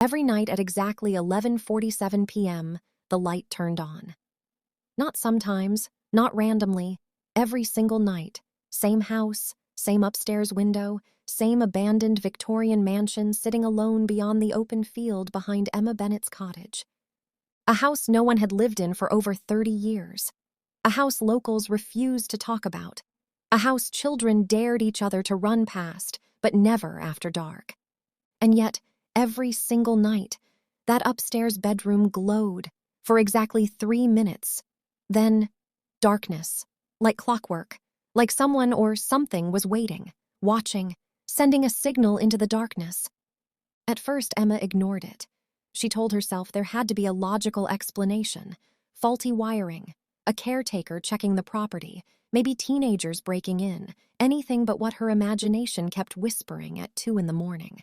Every night at exactly 11:47 p.m., the light turned on. Not sometimes, not randomly, every single night. Same house, same upstairs window, same abandoned Victorian mansion sitting alone beyond the open field behind Emma Bennett's cottage. A house no one had lived in for over 30 years. A house locals refused to talk about. A house children dared each other to run past, but never after dark. And yet, every single night, that upstairs bedroom glowed for exactly 3 minutes. Then, darkness, like clockwork, like someone or something was waiting, watching, sending a signal into the darkness. At first, Emma ignored it. She told herself there had to be a logical explanation: faulty wiring, a caretaker checking the property, maybe teenagers breaking in, anything but what her imagination kept whispering at 2 in the morning.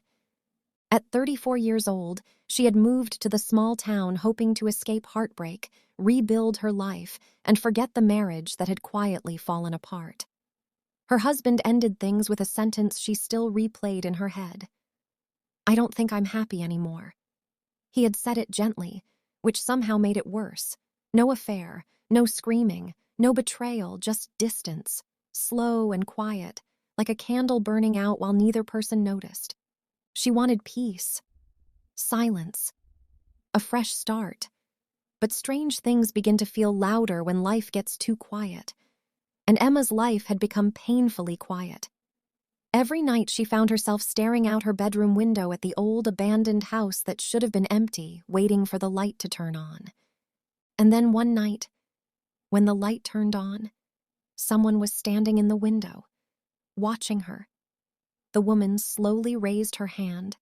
At 34 years old, she had moved to the small town hoping to escape heartbreak, rebuild her life, and forget the marriage that had quietly fallen apart. Her husband ended things with a sentence she still replayed in her head. "I don't think I'm happy anymore." He had said it gently, which somehow made it worse. No affair, no screaming, no betrayal, just distance, slow and quiet, like a candle burning out while neither person noticed. She wanted peace, silence, a fresh start. But strange things begin to feel louder when life gets too quiet. And Emma's life had become painfully quiet. Every night she found herself staring out her bedroom window at the old abandoned house that should have been empty, waiting for the light to turn on. And then one night, when the light turned on, someone was standing in the window, watching her. The woman slowly raised her hand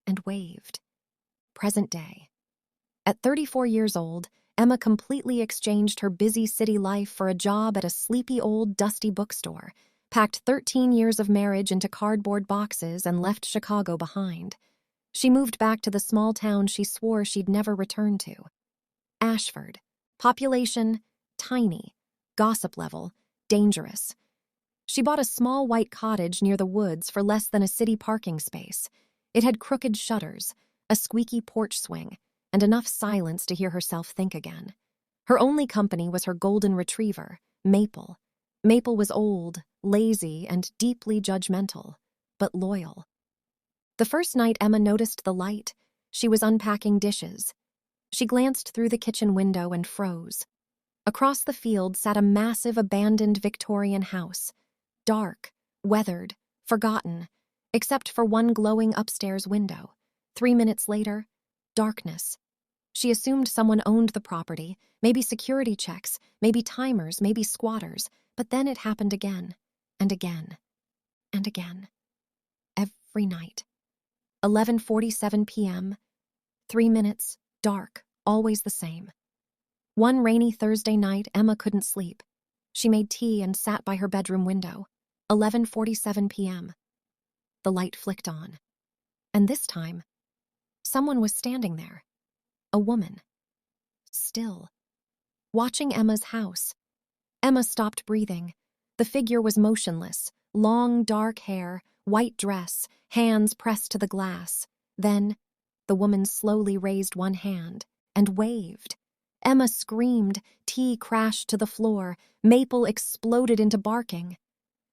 and waved. Present day. At 34 years old, Emma completely exchanged her busy city life for a job at a sleepy old dusty bookstore, packed 13 years of marriage into cardboard boxes, and left Chicago behind. She moved back to the small town she swore she'd never return to. Ashford. Population, tiny. Gossip level, dangerous. She bought a small white cottage near the woods for less than a city parking space. It had crooked shutters, a squeaky porch swing, and enough silence to hear herself think again. Her only company was her golden retriever, Maple. Maple was old, lazy, and deeply judgmental, but loyal. The first night Emma noticed the light, she was unpacking dishes. She glanced through the kitchen window and froze. Across the field sat a massive abandoned Victorian house. Dark, weathered, forgotten, except for one glowing upstairs window. 3 minutes later, darkness. She assumed someone owned the property, maybe security checks, maybe timers, maybe squatters, but then it happened again, and again, and again. Every night. 11:47 p.m., 3 minutes, dark, always the same. One rainy Thursday night, Emma couldn't sleep. She made tea and sat by her bedroom window. 11:47 p.m. The light flicked on. And this time, someone was standing there. A woman. Still. Watching Emma's house. Emma stopped breathing. The figure was motionless. Long, dark hair, white dress, hands pressed to the glass. Then, the woman slowly raised one hand and waved. Emma screamed. Tea crashed to the floor. Maple exploded into barking.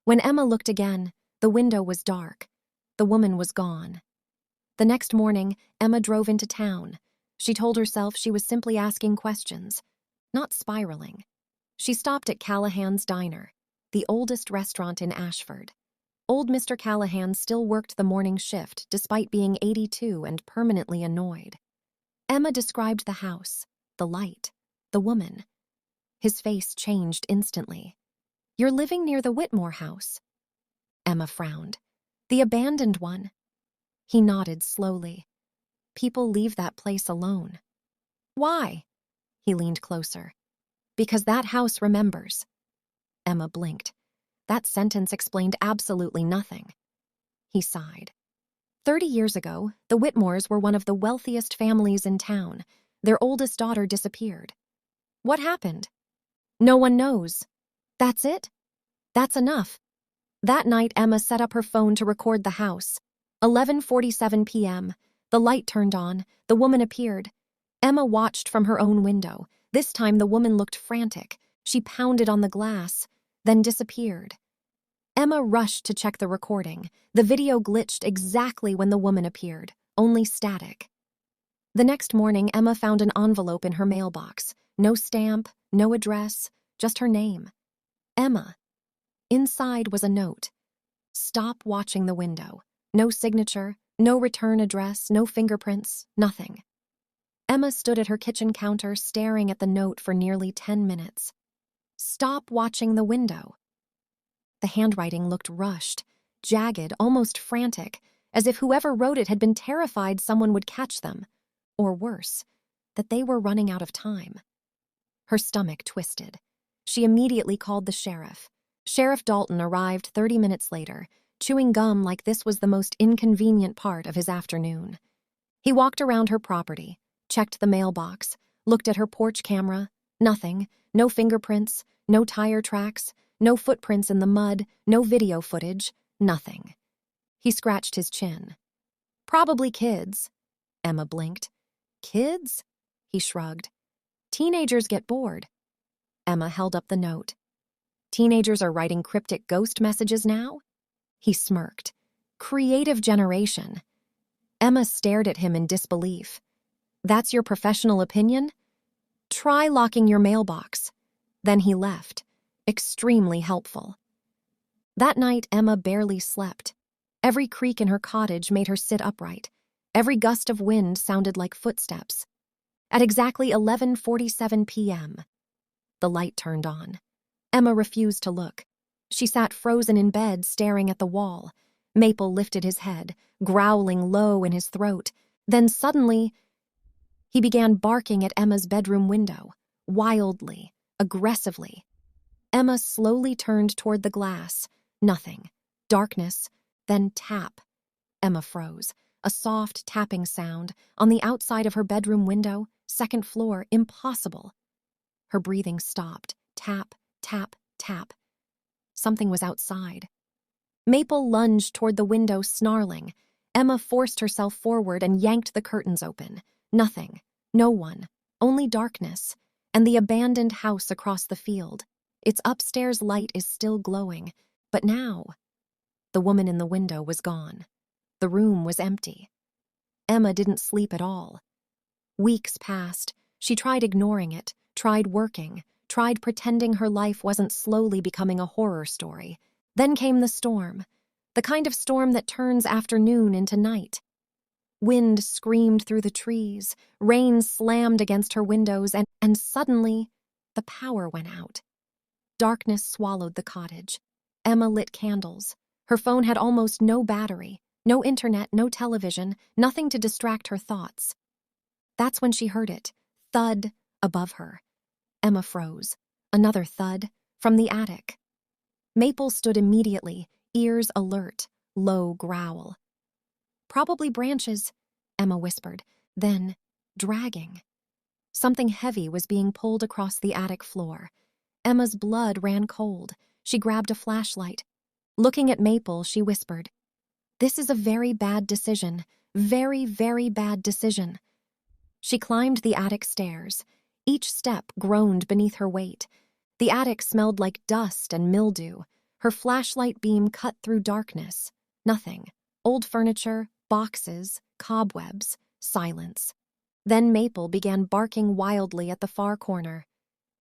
When Emma looked again, the window was dark. The woman was gone. The next morning, Emma drove into town. She told herself she was simply asking questions, not spiraling. She stopped at Callahan's Diner, the oldest restaurant in Ashford. Old Mr. Callahan still worked the morning shift despite being 82 and permanently annoyed. Emma described the house, the light, the woman. His face changed instantly. "You're living near the Whitmore house." Emma frowned. "The abandoned one." He nodded slowly. "People leave that place alone." "Why?" He leaned closer. "Because that house remembers." Emma blinked. That sentence explained absolutely nothing. He sighed. 30 years ago, the Whitmores were one of the wealthiest families in town. Their oldest daughter disappeared. "What happened?" "No one knows." "That's it?" "That's enough." That night, Emma set up her phone to record the house. 11:47 p.m. The light turned on. The woman appeared. Emma watched from her own window. This time the woman looked frantic. She pounded on the glass, then disappeared. Emma rushed to check the recording. The video glitched exactly when the woman appeared, only static. The next morning, Emma found an envelope in her mailbox. No stamp, no address, just her name. Emma. Inside was a note. Stop watching the window. No signature, no return address, no fingerprints, nothing. Emma stood at her kitchen counter staring at the note for nearly 10 minutes. Stop watching the window. The handwriting looked rushed, jagged, almost frantic, as if whoever wrote it had been terrified someone would catch them. Or worse, that they were running out of time. Her stomach twisted. She immediately called the sheriff. Sheriff Dalton arrived 30 minutes later, chewing gum like this was the most inconvenient part of his afternoon. He walked around her property, checked the mailbox, looked at her porch camera. Nothing, no fingerprints, no tire tracks, no footprints in the mud, no video footage, nothing. He scratched his chin. Probably kids. Emma blinked. Kids? He shrugged. Teenagers get bored. Emma held up the note. Teenagers are writing cryptic ghost messages now? He smirked. Creative generation. Emma stared at him in disbelief. That's your professional opinion? Try locking your mailbox. Then he left. Extremely helpful. That night, Emma barely slept. Every creak in her cottage made her sit upright. Every gust of wind sounded like footsteps. At exactly 11:47 p.m., the light turned on. Emma refused to look. She sat frozen in bed, staring at the wall. Maple lifted his head, growling low in his throat. Then suddenly, he began barking at Emma's bedroom window, wildly, aggressively. Emma slowly turned toward the glass. Nothing. Darkness. Then tap. Emma froze. A soft tapping sound on the outside of her bedroom window, second floor, impossible. Her breathing stopped. Tap, tap, tap. Something was outside. Maple lunged toward the window, snarling. Emma forced herself forward and yanked the curtains open. Nothing. No one. Only darkness. And the abandoned house across the field. Its upstairs light is still glowing. But now, the woman in the window was gone. The room was empty. Emma didn't sleep at all. Weeks passed. She tried ignoring it, tried working, tried pretending her life wasn't slowly becoming a horror story. Then came the storm, the kind of storm that turns afternoon into night. Wind screamed through the trees, rain slammed against her windows, and suddenly, the power went out. Darkness swallowed the cottage. Emma lit candles. Her phone had almost no battery, no internet, no television, nothing to distract her thoughts. That's when she heard it, thud above her. Emma froze. Another thud, from the attic. Maple stood immediately, ears alert, low growl. Probably branches, Emma whispered, then dragging. Something heavy was being pulled across the attic floor. Emma's blood ran cold. She grabbed a flashlight. Looking at Maple, she whispered, "This is a very bad decision. Very, very bad decision." She climbed the attic stairs. Each step groaned beneath her weight. The attic smelled like dust and mildew. Her flashlight beam cut through darkness. Nothing. Old furniture, boxes, cobwebs, silence. Then Maple began barking wildly at the far corner.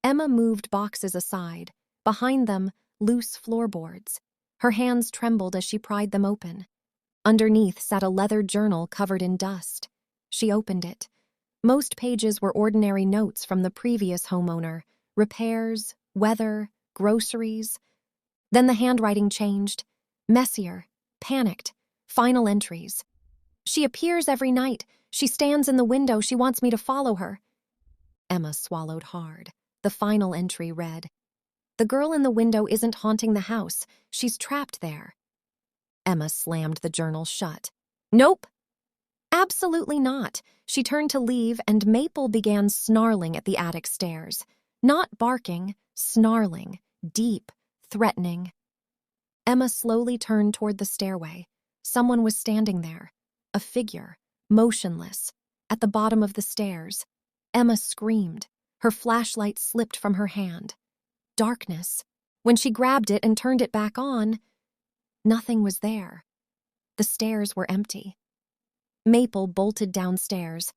Emma moved boxes aside. Behind them, loose floorboards. Her hands trembled as she pried them open. Underneath sat a leather journal covered in dust. She opened it. Most pages were ordinary notes from the previous homeowner. Repairs, weather, groceries. Then the handwriting changed. Messier, panicked, final entries. "She appears every night. She stands in the window. She wants me to follow her." Emma swallowed hard. The final entry read, "The girl in the window isn't haunting the house. She's trapped there." Emma slammed the journal shut. "Nope. Absolutely not." She turned to leave, and Maple began snarling at the attic stairs. Not barking, snarling, deep, threatening. Emma slowly turned toward the stairway. Someone was standing there. A figure, motionless, at the bottom of the stairs. Emma screamed. Her flashlight slipped from her hand. Darkness. When she grabbed it and turned it back on, nothing was there. The stairs were empty. Maple bolted downstairs.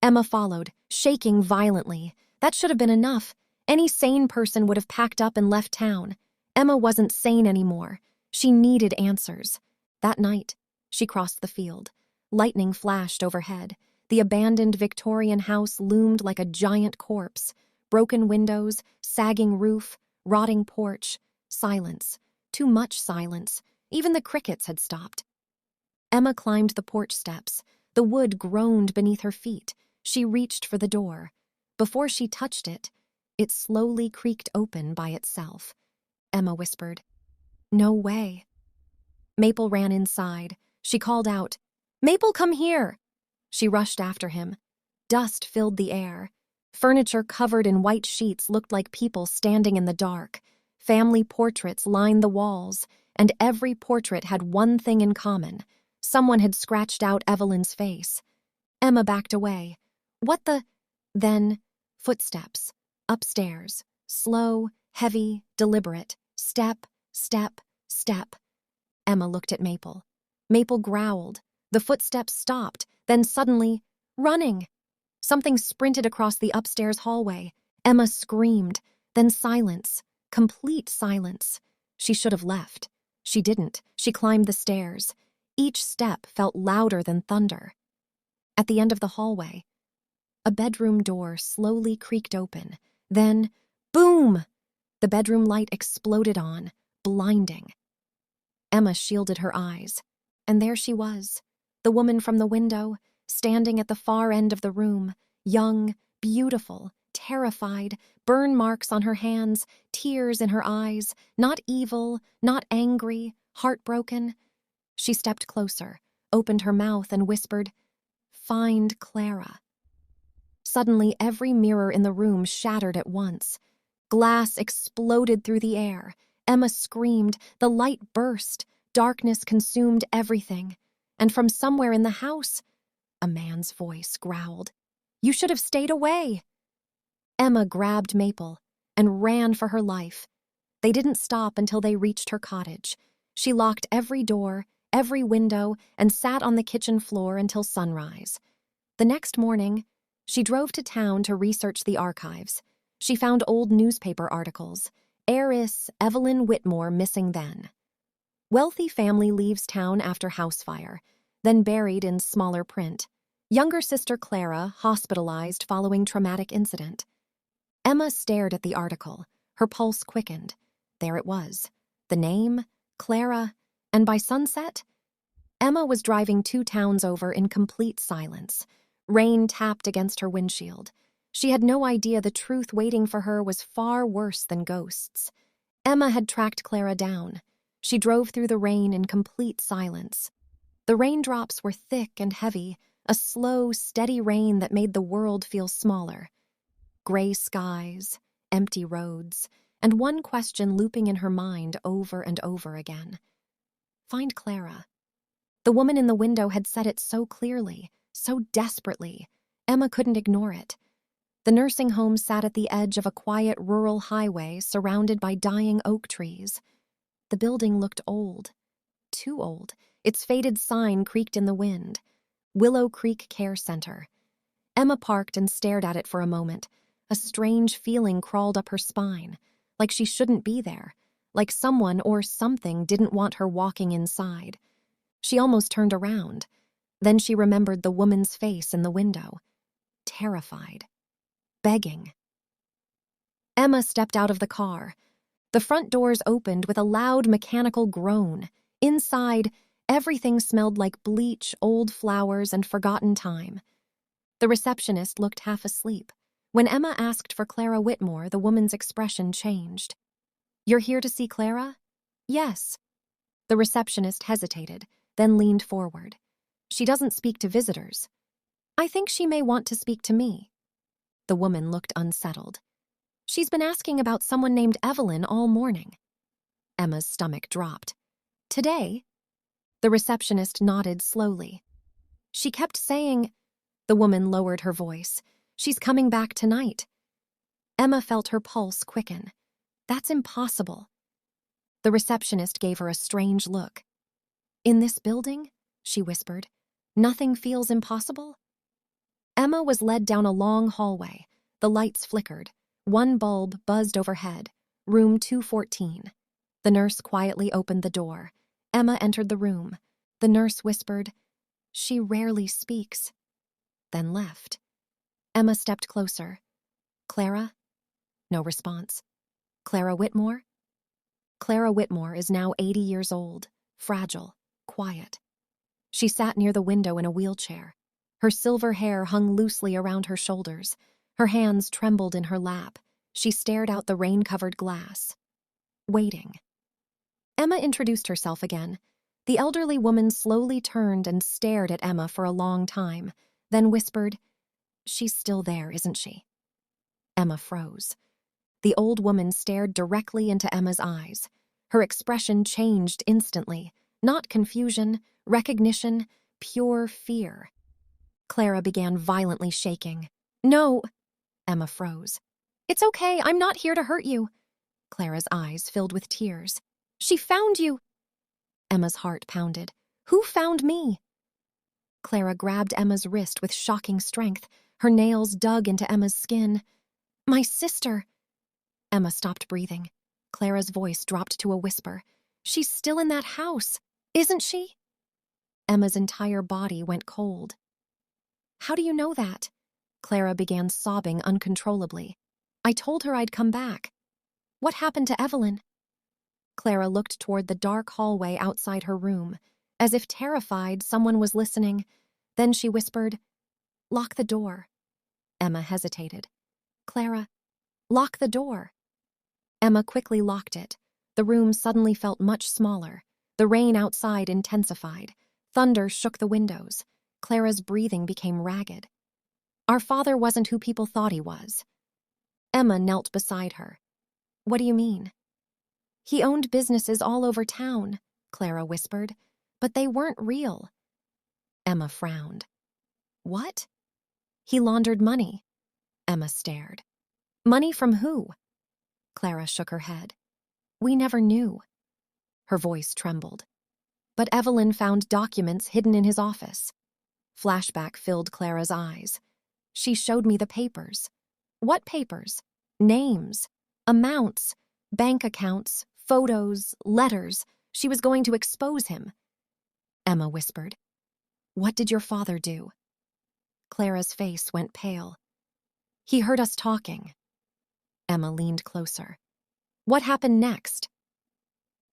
Emma followed, shaking violently. That should have been enough. Any sane person would have packed up and left town. Emma wasn't sane anymore. She needed answers. That night, she crossed the field. Lightning flashed overhead. The abandoned Victorian house loomed like a giant corpse. Broken windows, sagging roof, rotting porch. Silence. Too much silence. Even the crickets had stopped. Emma climbed the porch steps. The wood groaned beneath her feet. She reached for the door. Before she touched it, it slowly creaked open by itself. Emma whispered, "No way." Maple ran inside. She called out, "Maple, come here!" She rushed after him. Dust filled the air. Furniture covered in white sheets looked like people standing in the dark. Family portraits lined the walls, and every portrait had one thing in common. Someone had scratched out Evelyn's face. Emma backed away. What the? Then, footsteps. Upstairs. Slow, heavy, deliberate. Step, step, step. Emma looked at Maple. Maple growled. The footsteps stopped, then suddenly, running. Something sprinted across the upstairs hallway. Emma screamed. Then silence. Complete silence. She should have left. She didn't. She climbed the stairs. Each step felt louder than thunder. At the end of the hallway, a bedroom door slowly creaked open. Then, boom! The bedroom light exploded on, blinding. Emma shielded her eyes, and there she was, the woman from the window, standing at the far end of the room, young, beautiful, terrified, burn marks on her hands, tears in her eyes, not evil, not angry, heartbroken. She stepped closer, opened her mouth, and whispered, "Find Clara." Suddenly, every mirror in the room shattered at once. Glass exploded through the air. Emma screamed. The light burst. Darkness consumed everything. And from somewhere in the house, a man's voice growled, "You should have stayed away." Emma grabbed Maple and ran for her life. They didn't stop until they reached her cottage. She locked every door, every window, and sat on the kitchen floor until sunrise. The next morning, she drove to town to research the archives. She found old newspaper articles. Heiress Evelyn Whitmore missing then. Wealthy family leaves town after house fire, then buried in smaller print. Younger sister Clara hospitalized following traumatic incident. Emma stared at the article. Her pulse quickened. There it was. The name, Clara, and by sunset, Emma was driving 2 towns over in complete silence. Rain tapped against her windshield. She had no idea the truth waiting for her was far worse than ghosts. Emma had tracked Clara down. She drove through the rain in complete silence. The raindrops were thick and heavy, a slow, steady rain that made the world feel smaller. Gray skies, empty roads, and one question looping in her mind over and over again. Find Clara. The woman in the window had said it so clearly, so desperately. Emma couldn't ignore it. The nursing home sat at the edge of a quiet rural highway surrounded by dying oak trees. The building looked old. Too old. Its faded sign creaked in the wind. Willow Creek Care Center. Emma parked and stared at it for a moment. A strange feeling crawled up her spine, like she shouldn't be there, like someone or something didn't want her walking inside. She almost turned around. Then she remembered the woman's face in the window. Terrified. Begging. Emma stepped out of the car. The front doors opened with a loud mechanical groan. Inside, everything smelled like bleach, old flowers, and forgotten time. The receptionist looked half asleep. When Emma asked for Clara Whitmore, the woman's expression changed. "You're here to see Clara?" "Yes." The receptionist hesitated, then leaned forward. "She doesn't speak to visitors." "I think she may want to speak to me." The woman looked unsettled. "She's been asking about someone named Evelyn all morning." Emma's stomach dropped. "Today?" The receptionist nodded slowly. She kept saying, the woman lowered her voice, she's coming back tonight. Emma felt her pulse quicken. That's impossible. The receptionist gave her a strange look. In this building, she whispered, nothing feels impossible? Emma was led down a long hallway. The lights flickered. One bulb buzzed overhead. Room 214. The nurse quietly opened the door. Emma entered the room. The nurse whispered, she rarely speaks, then left. Emma stepped closer. Clara? No response. Clara Whitmore? Clara Whitmore is now 80 years old, fragile, quiet. She sat near the window in a wheelchair. Her silver hair hung loosely around her shoulders. Her hands trembled in her lap. She stared out the rain-covered glass. Waiting. Emma introduced herself again. The elderly woman slowly turned and stared at Emma for a long time, then whispered, she's still there, isn't she? Emma froze. The old woman stared directly into Emma's eyes. Her expression changed instantly. Not confusion, recognition, pure fear. Clara began violently shaking. No, Emma froze. It's okay, I'm not here to hurt you. Clara's eyes filled with tears. She found you. Emma's heart pounded. Who found me? Clara grabbed Emma's wrist with shocking strength. Her nails dug into Emma's skin. My sister. Emma stopped breathing. Clara's voice dropped to a whisper. She's still in that house, isn't she? Emma's entire body went cold. How do you know that? Clara began sobbing uncontrollably. I told her I'd come back. What happened to Evelyn? Clara looked toward the dark hallway outside her room. As if terrified, someone was listening. Then she whispered, lock the door. Emma hesitated. Clara, lock the door. Emma quickly locked it. The room suddenly felt much smaller. The rain outside intensified. Thunder shook the windows. Clara's breathing became ragged. Our father wasn't who people thought he was. Emma knelt beside her. What do you mean? He owned businesses all over town, Clara whispered, but they weren't real. Emma frowned. What? He laundered money. Emma stared. Money from who? Clara shook her head. We never knew. Her voice trembled. But Evelyn found documents hidden in his office. Flashback filled Clara's eyes. She showed me the papers. What papers? Names, amounts, bank accounts, photos, letters. She was going to expose him. Emma whispered. What did your father do? Clara's face went pale. He heard us talking. Emma leaned closer. What happened next?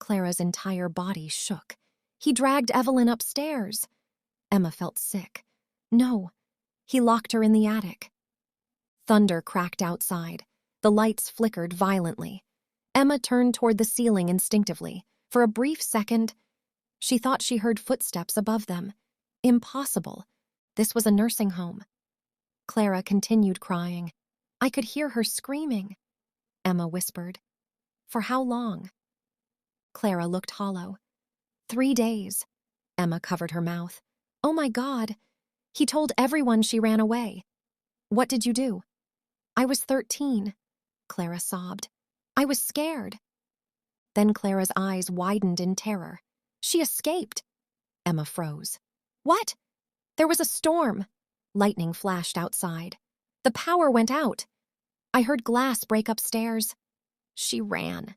Clara's entire body shook. He dragged Evelyn upstairs. Emma felt sick. No, he locked her in the attic. Thunder cracked outside. The lights flickered violently. Emma turned toward the ceiling instinctively. For a brief second, she thought she heard footsteps above them. Impossible. This was a nursing home. Clara continued crying. I could hear her screaming. Emma whispered. For how long? Clara looked hollow. 3 days. Emma covered her mouth. Oh my God. He told everyone she ran away. What did you do? I was 13. Clara sobbed. I was scared. Then Clara's eyes widened in terror. She escaped. Emma froze. What? There was a storm. Lightning flashed outside. The power went out. I heard glass break upstairs. She ran.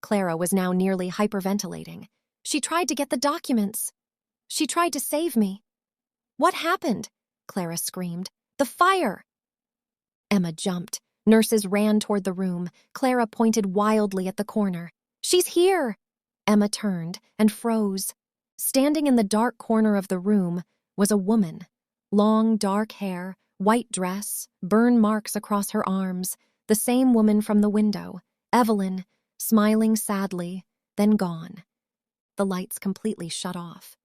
Clara was now nearly hyperventilating. She tried to get the documents. She tried to save me. What happened? Clara screamed. The fire. Emma jumped. Nurses ran toward the room. Clara pointed wildly at the corner. She's here! Emma turned and froze. Standing in the dark corner of the room was a woman. Long, dark hair, white dress, burn marks across her arms. The same woman from the window, Evelyn, smiling sadly, then gone. The lights completely shut off.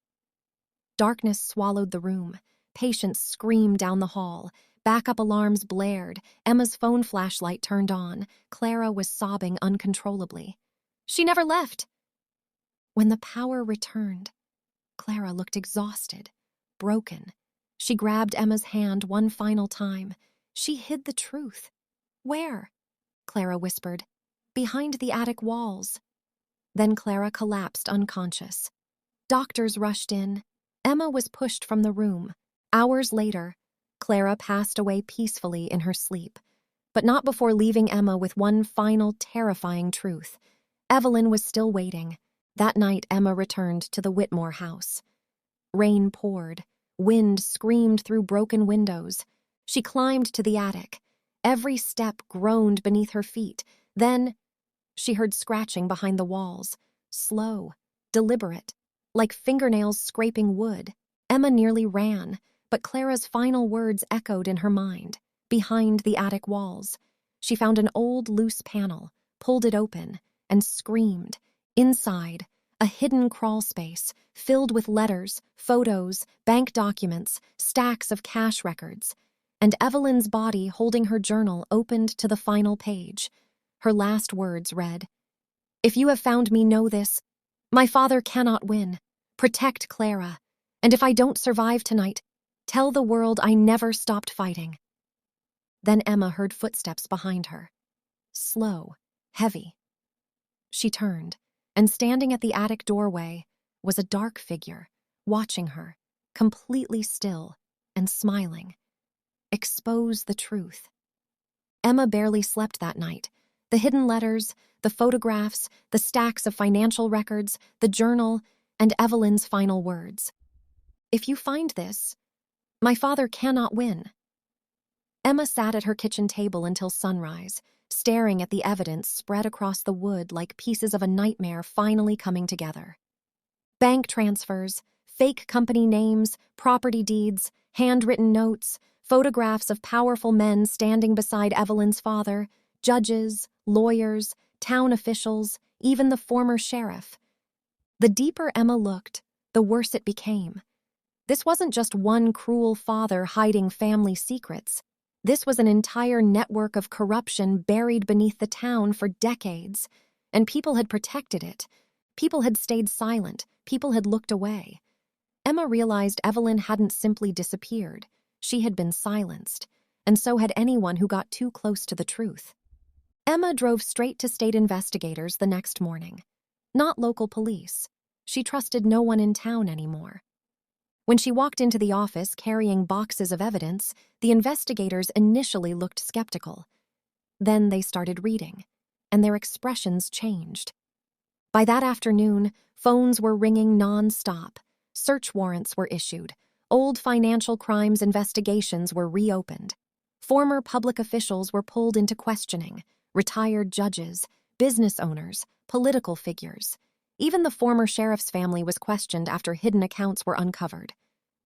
Darkness swallowed the room. Patients screamed down the hall. Backup alarms blared. Emma's phone flashlight turned on. Clara was sobbing uncontrollably. She never left. When the power returned, Clara looked exhausted, broken. She grabbed Emma's hand one final time. She hid the truth. Where? Clara whispered. Behind the attic walls. Then Clara collapsed unconscious. Doctors rushed in. Emma was pushed from the room. Hours later, Clara passed away peacefully in her sleep, but not before leaving Emma with one final terrifying truth. Evelyn was still waiting. That night, Emma returned to the Whitmore house. Rain poured. Wind screamed through broken windows. She climbed to the attic. Every step groaned beneath her feet. Then she heard scratching behind the walls. Slow, deliberate, like fingernails scraping wood. Emma nearly ran, but Clara's final words echoed in her mind. Behind the attic walls, she found an old loose panel, pulled it open, and screamed. Inside, a hidden crawl space filled with letters, photos, bank documents, stacks of cash records. And Evelyn's body holding her journal opened to the final page. Her last words read, "If you have found me, know this. My father cannot win. Protect Clara. And if I don't survive tonight, tell the world I never stopped fighting." Then Emma heard footsteps behind her. Slow, heavy. She turned, and standing at the attic doorway was a dark figure, watching her, completely still and smiling. Expose the truth. Emma barely slept that night. The hidden letters, the photographs, the stacks of financial records, the journal, and Evelyn's final words. "If you find this, my father cannot win." Emma sat at her kitchen table until sunrise, staring at the evidence spread across the wood like pieces of a nightmare finally coming together. Bank transfers, fake company names, property deeds, handwritten notes, photographs of powerful men standing beside Evelyn's father, judges, lawyers, town officials, even the former sheriff. The deeper Emma looked, the worse it became. This wasn't just one cruel father hiding family secrets. This was an entire network of corruption buried beneath the town for decades, and people had protected it. People had stayed silent. People had looked away. Emma realized Evelyn hadn't simply disappeared. She had been silenced, and so had anyone who got too close to the truth. Emma drove straight to state investigators the next morning. Not local police. She trusted no one in town anymore. When she walked into the office carrying boxes of evidence, the investigators initially looked skeptical. Then they started reading, and their expressions changed. By that afternoon, phones were ringing non-stop. Search warrants were issued. Old financial crimes investigations were reopened. Former public officials were pulled into questioning. Retired judges, business owners, political figures. Even the former sheriff's family was questioned after hidden accounts were uncovered.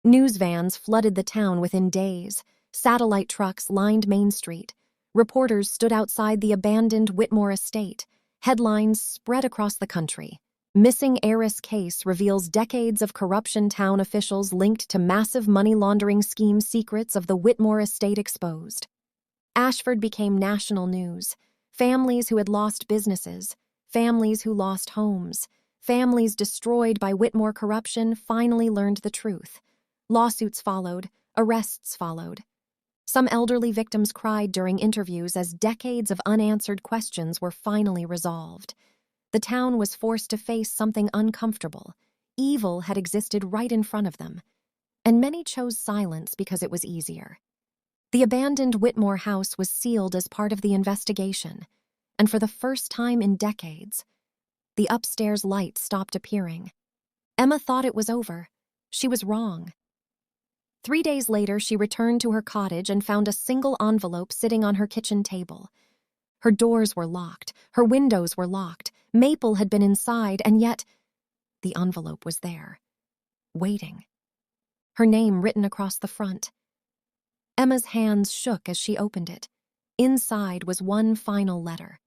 News vans flooded the town within days. Satellite trucks lined Main Street. Reporters stood outside the abandoned Whitmore estate. Headlines spread across the country. Missing heiress case reveals decades of corruption, town officials linked to massive money laundering scheme, secrets of the Whitmore estate exposed. Ashford became national news. Families who had lost businesses, families who lost homes, families destroyed by Whitmore corruption finally learned the truth. Lawsuits followed, arrests followed. Some elderly victims cried during interviews as decades of unanswered questions were finally resolved. The town was forced to face something uncomfortable. Evil had existed right in front of them, and many chose silence because it was easier. The abandoned Whitmore house was sealed as part of the investigation, and for the first time in decades, the upstairs light stopped appearing. Emma thought it was over. She was wrong. 3 days later, she returned to her cottage and found a single envelope sitting on her kitchen table. Her doors were locked. Her windows were locked. Maple had been inside, and yet the envelope was there, waiting. Her name written across the front. Emma's hands shook as she opened it. Inside was one final letter.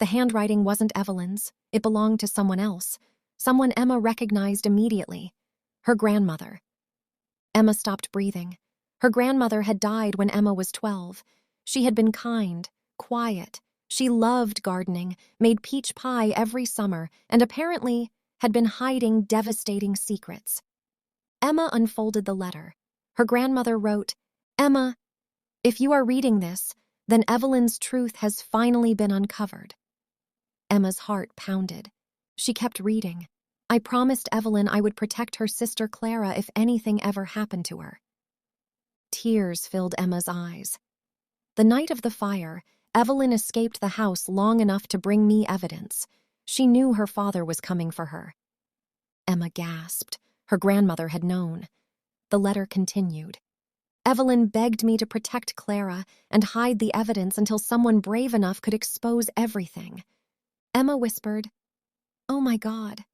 The handwriting wasn't Evelyn's. It belonged to someone else. Someone Emma recognized immediately. Her grandmother. Emma stopped breathing. Her grandmother had died when Emma was 12. She had been kind, quiet. She loved gardening, made peach pie every summer, and apparently had been hiding devastating secrets. Emma unfolded the letter. Her grandmother wrote, "Emma, if you are reading this, then Evelyn's truth has finally been uncovered." Emma's heart pounded. She kept reading. "I promised Evelyn I would protect her sister Clara if anything ever happened to her." Tears filled Emma's eyes. "The night of the fire, Evelyn escaped the house long enough to bring me evidence. She knew her father was coming for her." Emma gasped. Her grandmother had known. The letter continued. "Evelyn begged me to protect Clara and hide the evidence until someone brave enough could expose everything." Emma whispered, "Oh my God."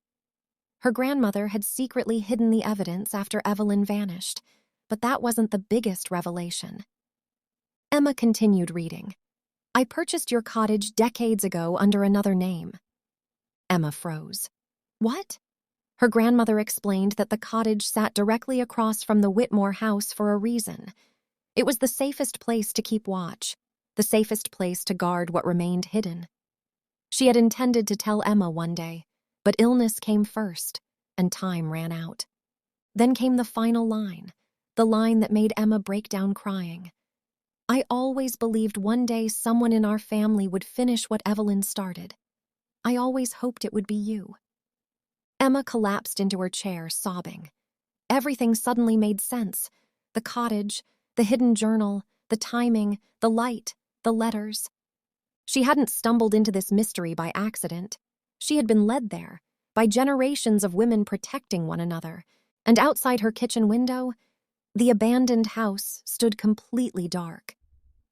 Her grandmother had secretly hidden the evidence after Evelyn vanished, but that wasn't the biggest revelation. Emma continued reading. "I purchased your cottage decades ago under another name." Emma froze. "What?" Her grandmother explained that the cottage sat directly across from the Whitmore house for a reason. It was the safest place to keep watch, the safest place to guard what remained hidden. She had intended to tell Emma one day, but illness came first, and time ran out. Then came the final line, the line that made Emma break down crying. "I always believed one day someone in our family would finish what Evelyn started. I always hoped it would be you." Emma collapsed into her chair, sobbing. Everything suddenly made sense. The cottage, the hidden journal, the timing, the light, the letters. She hadn't stumbled into this mystery by accident. She had been led there, by generations of women protecting one another. And outside her kitchen window, the abandoned house stood completely dark.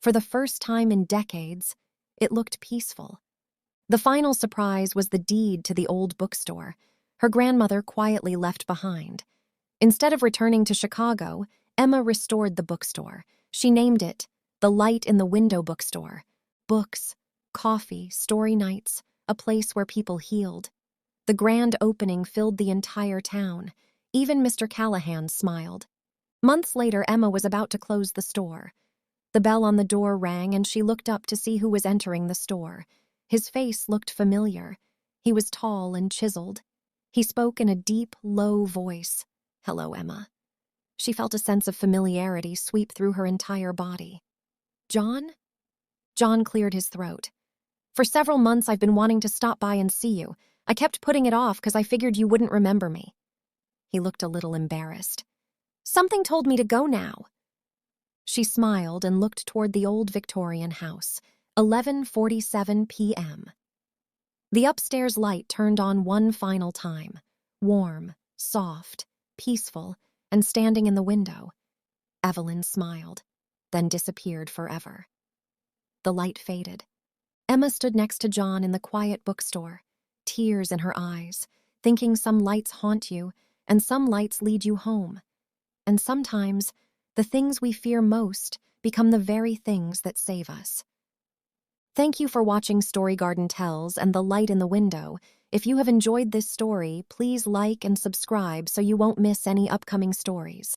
For the first time in decades, it looked peaceful. The final surprise was the deed to the old bookstore, her grandmother quietly left behind. Instead of returning to Chicago, Emma restored the bookstore. She named it the Light in the Window Bookstore. Books, coffee, story nights, a place where people healed. The grand opening filled the entire town. Even Mr. Callahan smiled. Months later, Emma was about to close the store. The bell on the door rang, and she looked up to see who was entering the store. His face looked familiar. He was tall and chiseled. He spoke in a deep, low voice. "Hello, Emma." She felt a sense of familiarity sweep through her entire body. "John?" John cleared his throat. "For several months I've been wanting to stop by and see you. I kept putting it off because I figured you wouldn't remember me." He looked a little embarrassed. "Something told me to go now." She smiled and looked toward the old Victorian house. 11:47 p.m. The upstairs light turned on one final time, warm, soft, peaceful, and standing in the window. Evelyn smiled, then disappeared forever. The light faded. Emma stood next to John in the quiet bookstore, tears in her eyes, thinking some lights haunt you and some lights lead you home. And sometimes, the things we fear most become the very things that save us. Thank you for watching Story Garden Tells and The Light in the Window. If you have enjoyed this story, please like and subscribe so you won't miss any upcoming stories.